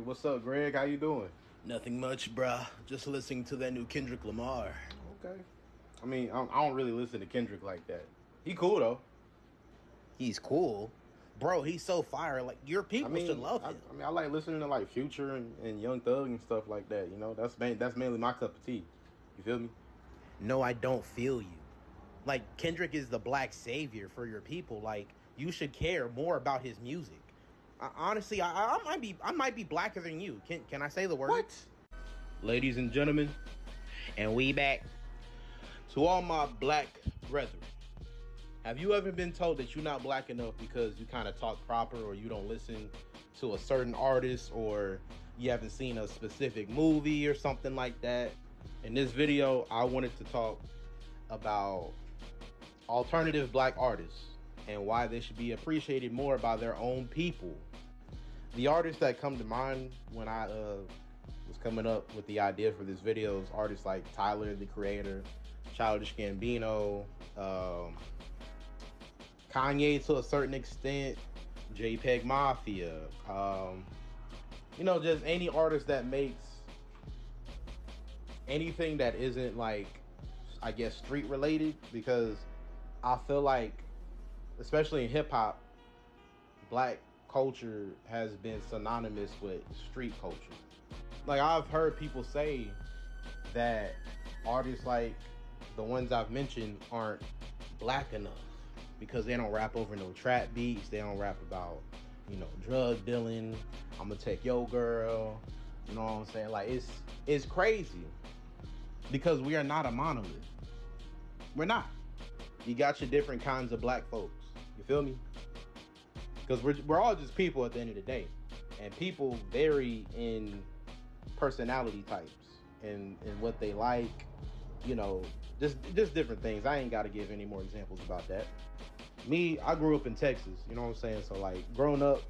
what's up, Greg? How you doing? Nothing much, bruh. Just listening to that new Kendrick Lamar. Okay. I don't really listen to Kendrick like that. He cool though. He's cool. Bro, he's so fire. Like, your people should love him. I like listening to like Future and Young Thug and stuff like that. You know, that's mainly my cup of tea. You feel me? No, I don't feel you. Like, Kendrick is the black savior for your people. Like, you should care more about his music. Honestly, I might be blacker than you. Can I say the word? What? Ladies and gentlemen, and we back. To all my black brethren, have you ever been told that you're not black enough because you kind of talk proper, or you don't listen to a certain artist, or you haven't seen a specific movie or something like that? In this video, I wanted to talk about alternative black artists and why they should be appreciated more by their own people. The artists that come to mind when I was coming up with the idea for this video is artists like Tyler, the Creator, Childish Gambino, Kanye to a certain extent, JPEG Mafia, just any artist that makes anything that isn't, like, I guess, street related, because I feel like, especially in hip hop, black culture has been synonymous with street culture. Like, I've heard people say that artists like the ones I've mentioned aren't black enough because they don't rap over no trap beats. They don't rap about, drug dealing. I'm gonna take your girl. You know what I'm saying? Like, it's crazy because we are not a monolith. We're not. You got your different kinds of black folks. You feel me? Because we're all just people at the end of the day. And people vary in personality types and what they like, just different things. I ain't got to give any more examples about that. Me, I grew up in Texas, you know what I'm saying? So, like, growing up,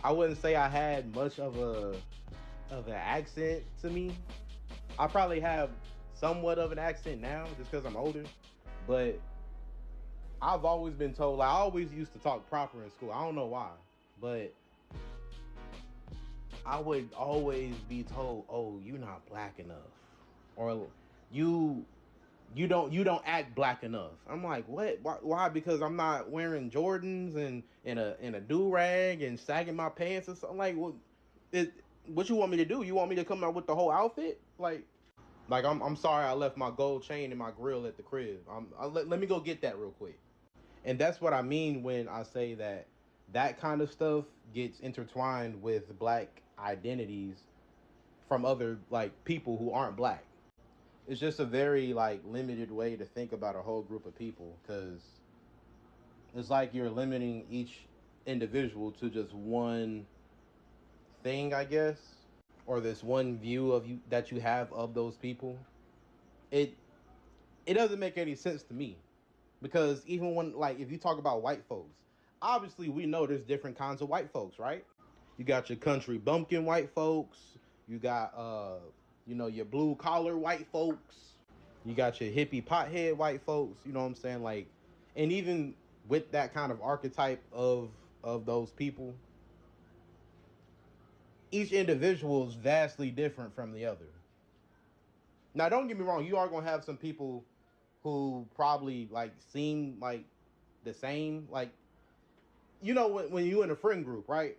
I wouldn't say I had much of an accent to me. I probably have somewhat of an accent now just because I'm older. But I've always been told, like, I always used to talk proper in school. I don't know why, but I would always be told, "Oh, you're not black enough," or you don't act black enough. I'm like, what? Why? Because I'm not wearing Jordans and in a do rag and sagging my pants or something. Like, what you want me to do? You want me to come out with the whole outfit? Like, I'm sorry I left my gold chain and my grill at the crib. Let me go get that real quick. And that's what I mean when I say that kind of stuff gets intertwined with black identities from other, like, people who aren't black. It's just a very, like, limited way to think about a whole group of people, because it's like you're limiting each individual to just one thing, I guess, or this one view of you that you have of those people. It doesn't make any sense to me, because even when, like, if you talk about white folks, obviously we know there's different kinds of white folks, right? You got your country bumpkin white folks, you got your blue collar white folks, you got your hippie pothead white folks, you know what I'm saying? Like, and even with that kind of archetype of those people, each individual is vastly different from the other. Now, don't get me wrong, you are going to have some people who probably, like, seem like the same. Like, when you in a friend group, right?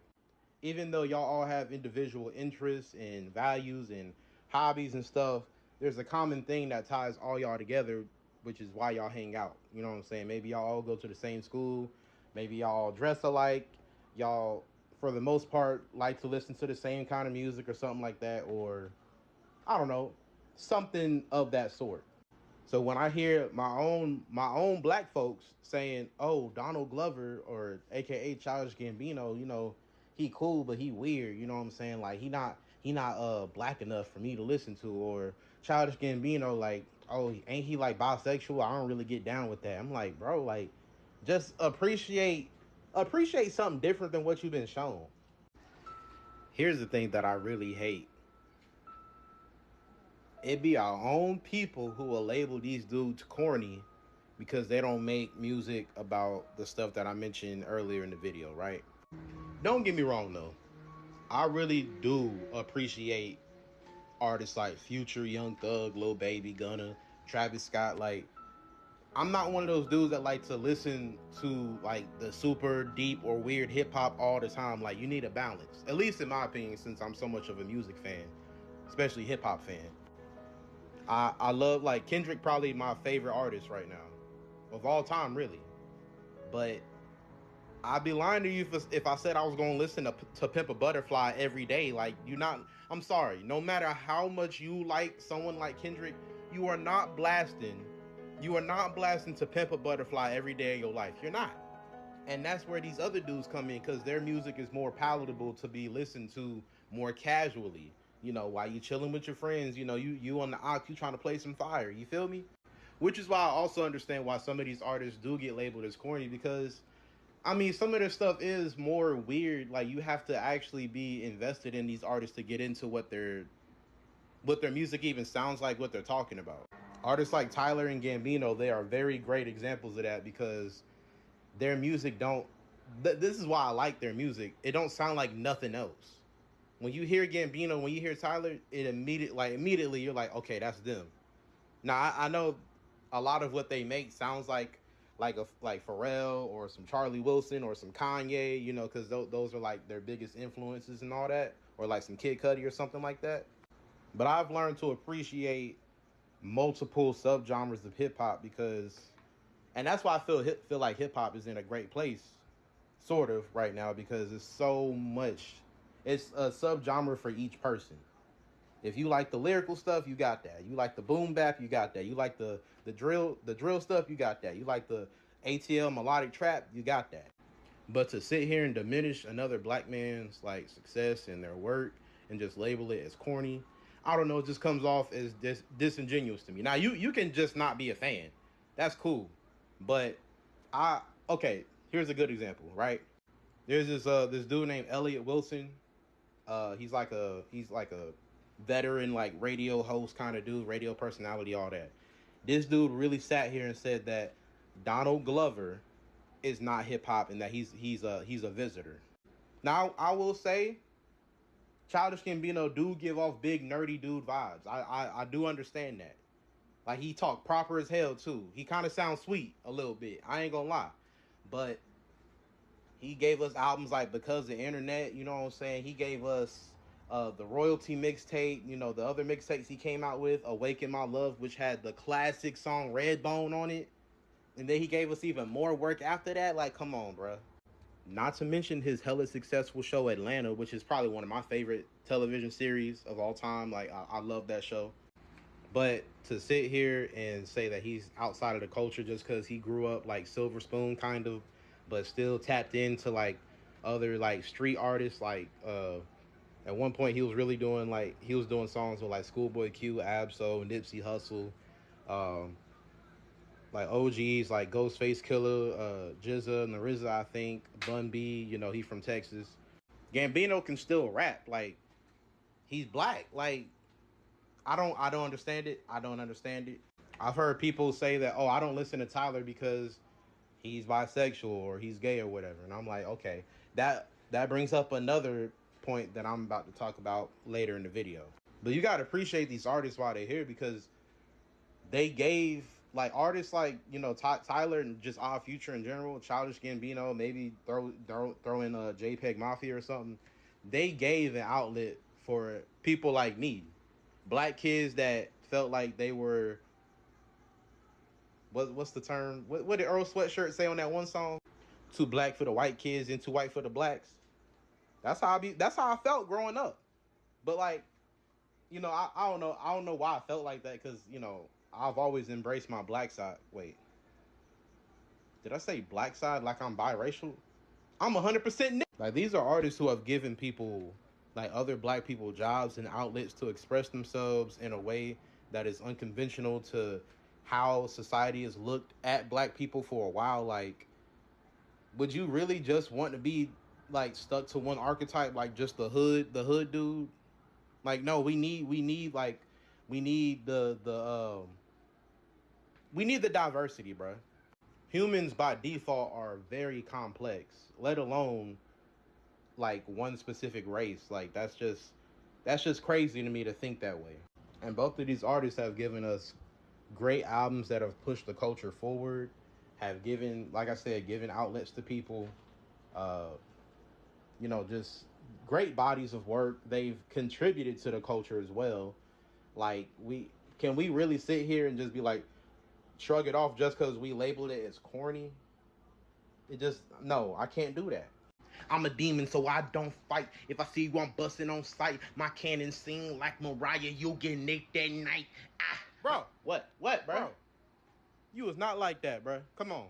Even though y'all all have individual interests and values and hobbies and stuff, there's a common thing that ties all y'all together, which is why y'all hang out. You know what I'm saying? Maybe y'all all go to the same school. Maybe y'all all dress alike. Y'all, for the most part, like to listen to the same kind of music or something like that. Or, I don't know, something of that sort. So when I hear my own black folks saying, "Oh, Donald Glover," or AKA Childish Gambino, he cool but he weird, you know what I'm saying? Like, he not black enough for me to listen to. Or Childish Gambino, like, "Oh, ain't he, like, bisexual? I don't really get down with that." I'm like, bro, like, just appreciate something different than what you've been shown. Here's the thing that I really hate. It be our own people who will label these dudes corny because they don't make music about the stuff that I mentioned earlier in the video, right? Don't get me wrong, though. I really do appreciate artists like Future, Young Thug, Lil Baby, Gunna, Travis Scott. Like, I'm not one of those dudes that like to listen to like the super deep or weird hip hop all the time. Like, you need a balance, at least in my opinion, since I'm so much of a music fan, especially hip hop fan. I love like Kendrick, probably my favorite artist right now of all time, really. But I'd be lying to you if I said I was gonna listen to Pimp a Butterfly every day. Like, you not. I'm sorry. No matter how much you like someone like Kendrick, you are not blasting. You are not blasting to Pimp a Butterfly every day of your life. You're not. And that's where these other dudes come in, because their music is more palatable to be listened to more casually. You know, while you chilling with your friends, you know, you on the aux, you trying to play some fire. You feel me? Which is why I also understand why some of these artists do get labeled as corny, because I mean, some of their stuff is more weird. Like, you have to actually be invested in these artists to get into what their music even sounds like, what they're talking about. Artists like Tyler and Gambino, they are very great examples of that, because their music don't. This is why I like their music. It don't sound like nothing else. When you hear Gambino, when you hear Tyler, it immediately you're like, okay, that's them. Now I know a lot of what they make sounds like Pharrell or some Charlie Wilson or some Kanye, you know, because those are like their biggest influences and all that, or like some Kid Cudi or something like that. But I've learned to appreciate multiple subgenres of hip hop, because, and that's why I feel like hip hop is in a great place, sort of right now, because it's so much. It's a subgenre for each person. If you like the lyrical stuff, you got that. You like the boom bap, you got that. You like the drill stuff, you got that. You like the ATL melodic trap, you got that. But to sit here and diminish another black man's like success and their work and just label it as corny, I don't know, it just comes off as disingenuous to me. Now you can just not be a fan. That's cool. But I okay, here's a good example, right? There's this dude named Elliot Wilson. He's like a veteran, like radio host kind of dude, radio personality, all that. This dude really sat here and said that Donald Glover is not hip hop, and that he's a visitor. Now I will say, Childish Gambino do give off big nerdy dude vibes. I do understand that. Like, he talk proper as hell too. He kind of sounds sweet a little bit. I ain't gonna lie, but he gave us albums like Because the Internet, you know what I'm saying? He gave us the Royalty mixtape, you know, the other mixtapes he came out with, Awaken My Love, which had the classic song Redbone on it. And then he gave us even more work after that. Like, come on, bro. Not to mention his hella successful show Atlanta, which is probably one of my favorite television series of all time. Like, I love that show. But to sit here and say that he's outside of the culture just because he grew up like Silver Spoon kind of, but still tapped into like other like street artists, like at one point he was doing songs with like Schoolboy Q, Absol, Nipsey Hussle, um, like OGs like Ghostface Killer, Jizza, Narissa, I think, Bun B. You know, he from Texas. Gambino can still rap. Like, he's black. Like, I don't understand it. I don't understand it. I've heard people say that, oh, I don't listen to Tyler because he's bisexual or he's gay or whatever. And I'm like, okay, that brings up another point that I'm about to talk about later in the video. But you gotta appreciate these artists while they're here, because they gave like artists like, you know, Tyler and just Odd Future in general, Childish Gambino, maybe throw in a JPEG Mafia or something. They gave an outlet for people like me, black kids that felt like they were, what's the term? What did Earl Sweatshirt say on that one song? Too black for the white kids and too white for the blacks. That's how I felt growing up. But like, you know, I don't know why I felt like that, because, you know, I've always embraced my black side. Wait, did I say black side like I'm biracial? I'm 100% like, these are artists who have given people, like other black people, jobs and outlets to express themselves in a way that is unconventional to how society has looked at black people for a while. Like, would you really just want to be like stuck to one archetype, like just the hood dude? Like, no, we need we need the diversity, bro. Humans by default are very complex, let alone like one specific race. Like that's just crazy to me to think that way. And both of these artists have given us great albums that have pushed the culture forward, have given, like I said, given outlets to people. Uh, just great bodies of work. They've contributed to the culture as well. Like we really sit here and just be like, shrug it off just because we labeled it as corny? It just, no, I can't do that. I'm a demon, so I don't fight. If I see you, I'm busting on sight. My cannon sing like Mariah. You'll get naked that night. Ah, bro, what, bro? You was not like that, bro. Come on,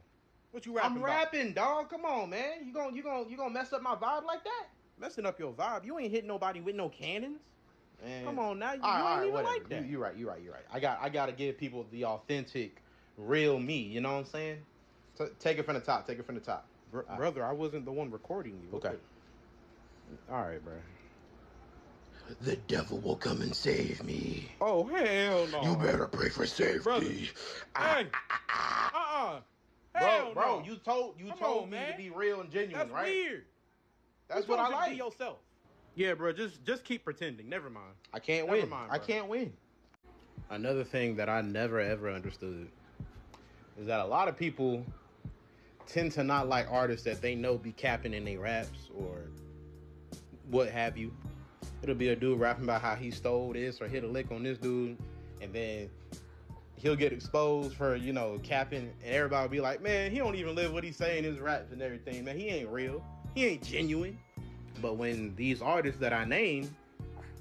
what you rapping? I'm rapping, dog. Come on, man. You gonna mess up my vibe like that? Messing up your vibe? You ain't hitting nobody with no cannons. Man. Come on now, you ain't even whatever. Like that. You're right. I gotta give people the authentic, real me. You know what I'm saying? Take it from the top. Brother, I wasn't the one recording you. Okay. All right, bro. The devil will come and save me. Oh, hell no. You better pray for safety. Brother. Hey. Bro, you told me to be real and genuine, right? That's weird. That's what I like. Be yourself. Yeah, bro, just keep pretending. Never mind. I can't win. I can't win. Another thing that I never ever understood is that a lot of people tend to not like artists that they know be capping in their raps or what have you. It'll be a dude rapping about how he stole this or hit a lick on this dude, and then he'll get exposed for, capping, and everybody will be like, man, he don't even live what he's saying in his raps and everything, man. He ain't real. He ain't genuine. But when these artists that I name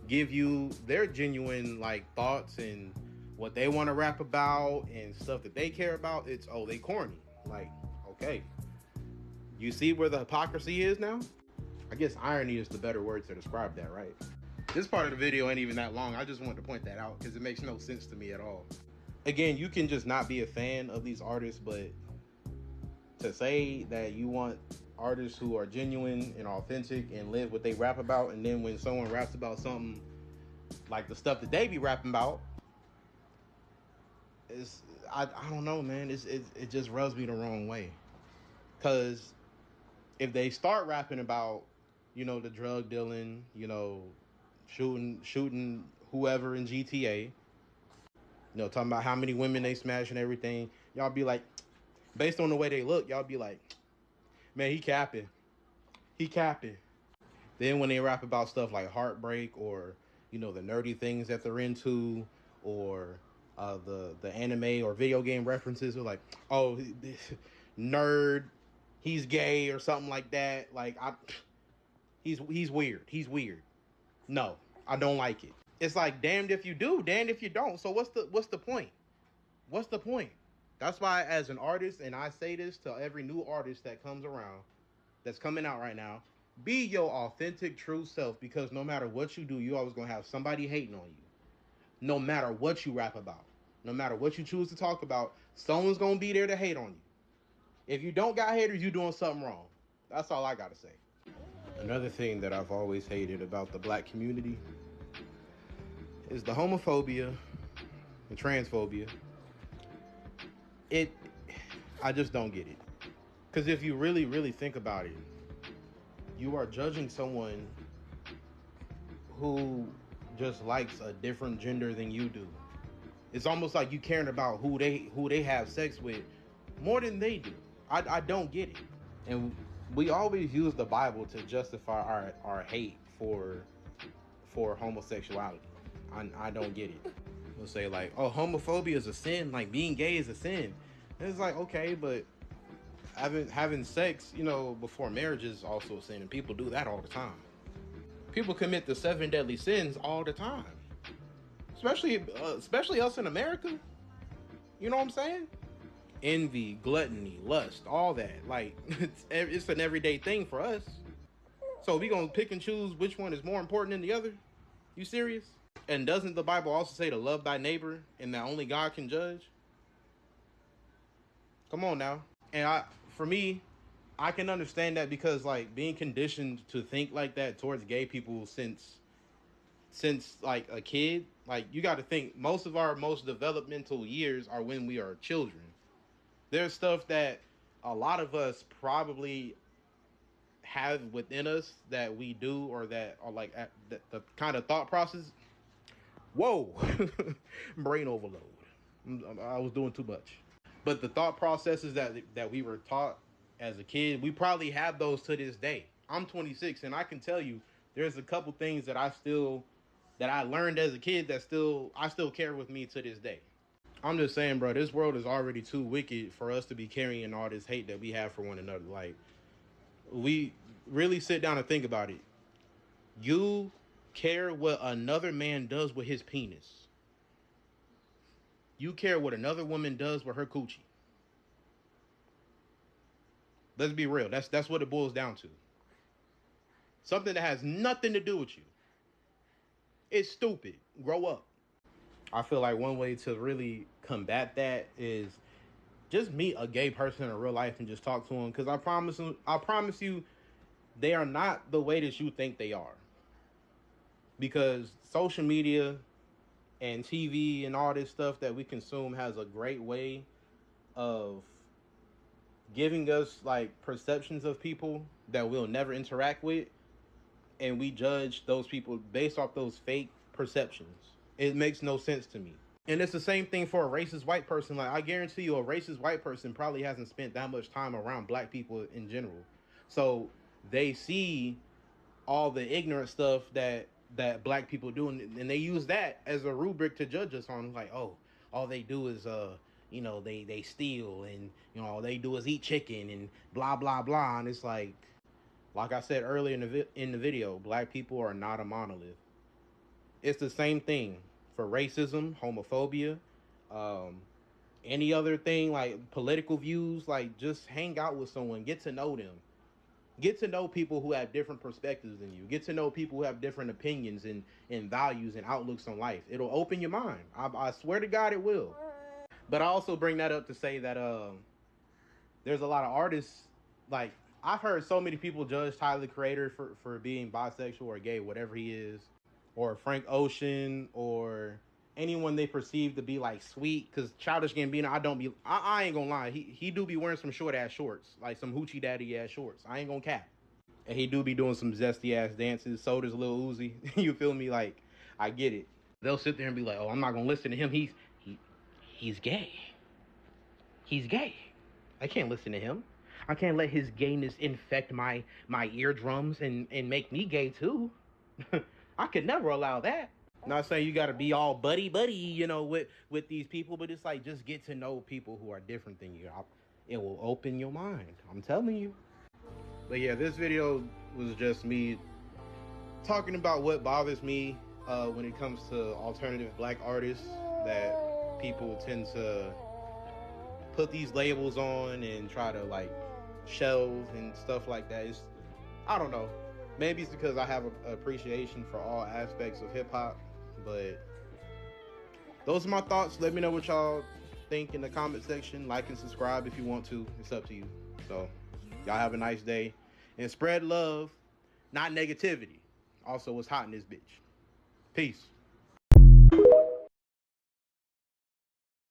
give you their genuine, thoughts and what they want to rap about and stuff that they care about, it's, oh, they corny. Like, okay. You see where the hypocrisy is now? I guess irony is the better word to describe that, right? This part of the video ain't even that long. I just wanted to point that out because it makes no sense to me at all. Again, you can just not be a fan of these artists, but to say that you want artists who are genuine and authentic and live what they rap about, and then when someone raps about something like the stuff that they be rapping about, I don't know, man. It just rubs me the wrong way. Because if they start rapping about, the drug dealing, shooting whoever in GTA, talking about how many women they smash and everything, y'all be like, based on the way they look, y'all be like, man, he capping. Then when they rap about stuff like heartbreak or, the nerdy things that they're into, or the anime or video game references, are like, oh, nerd, he's gay or something like that. Like, he's weird. He's weird. No, I don't like it. It's like, damned if you do, damned if you don't. So what's the point? What's the point? That's why, as an artist, and I say this to every new artist that comes around, that's coming out right now, be your authentic, true self, because no matter what you do, you always gonna have somebody hating on you. No matter what you rap about, no matter what you choose to talk about, someone's gonna be there to hate on you. If you don't got haters, you doing something wrong. That's all I gotta say. Another thing that I've always hated about the black community is the homophobia, the transphobia. I just don't get it. Because if you really, really think about it, you are judging someone who just likes a different gender than you do. It's almost like you caring about who they have sex with more than they do. I don't get it. And we always use the Bible to justify our hate for homosexuality. I don't get it. We'll say like, oh, homophobia is a sin, like being gay is a sin. And it's like, okay, but having sex, before marriage is also a sin, and people do that all the time. People commit the 7 deadly sins all the time. Especially us in America. You know what I'm saying? Envy, gluttony, lust, all that. Like, it's an everyday thing for us. So we gonna pick and choose which one is more important than the other? You serious? And doesn't the Bible also say to love thy neighbor and that only God can judge? Come on now. And for me, I can understand that because like being conditioned to think like that towards gay people since like a kid, like you got to think most of our most developmental years are when we are children. There's stuff that a lot of us probably have within us that we do, or that are like the kind of thought process. Whoa, brain overload. I was doing too much. But the thought processes that we were taught as a kid, we probably have those to this day. I'm 26, and I can tell you, there's a couple things that I learned as a kid I still carry with me to this day. I'm just saying, bro, this world is already too wicked for us to be carrying all this hate that we have for one another. Like, we really sit down and think about it. You care what another man does with his penis. You care what another woman does with her coochie. Let's be real. That's what it boils down to. Something that has nothing to do with you. It's stupid. Grow up. I feel like one way to really combat that is just meet a gay person in real life and just talk to them. Because I promise you, they are not the way that you think they are. Because social media and TV and all this stuff that we consume has a great way of giving us like perceptions of people that we'll never interact with, and we judge those people based off those fake perceptions. It makes no sense to me. And it's the same thing for a racist white person. Like, I guarantee you, a racist white person probably hasn't spent that much time around black people in general. So they see all the ignorant stuff that black people do, and they use that as a rubric to judge us on. Like, oh, all they do is they steal, and all they do is eat chicken and blah blah blah. And it's like I said earlier in the video, black people are not a monolith. It's the same thing for racism, homophobia, any other thing, like political views. Like, just hang out with someone, get to know them. Get to know people who have different perspectives than you. Get to know people who have different opinions and values and outlooks on life. It'll open your mind. I swear to God it will. But I also bring that up to say that there's a lot of artists. Like, I've heard so many people judge Tyler the Creator for being bisexual or gay, whatever he is, or Frank Ocean, or anyone they perceive to be like sweet. Because Childish Gambino, I ain't gonna lie, he do be wearing some short ass shorts, like some hoochie daddy ass shorts. I ain't gonna cap. And he do be doing some zesty ass dances. So does Lil Uzi. You feel me? Like, I get it. They'll sit there and be like, oh, I'm not gonna listen to him. He's gay. He's gay. I can't listen to him. I can't let his gayness infect my eardrums and make me gay too. I could never allow that. Not saying you got to be all buddy, with these people, but it's like, just get to know people who are different than you. It will open your mind. I'm telling you. But yeah, this video was just me talking about what bothers me when it comes to alternative black artists, that people tend to put these labels on and try to like shelve and stuff like that. I don't know. Maybe it's because I have an appreciation for all aspects of hip hop, but those are my thoughts. Let me know what y'all think in the comment section. Like and subscribe if you want to. It's up to you. So y'all have a nice day and spread love, not negativity. Also, what's hot in this bitch. Peace.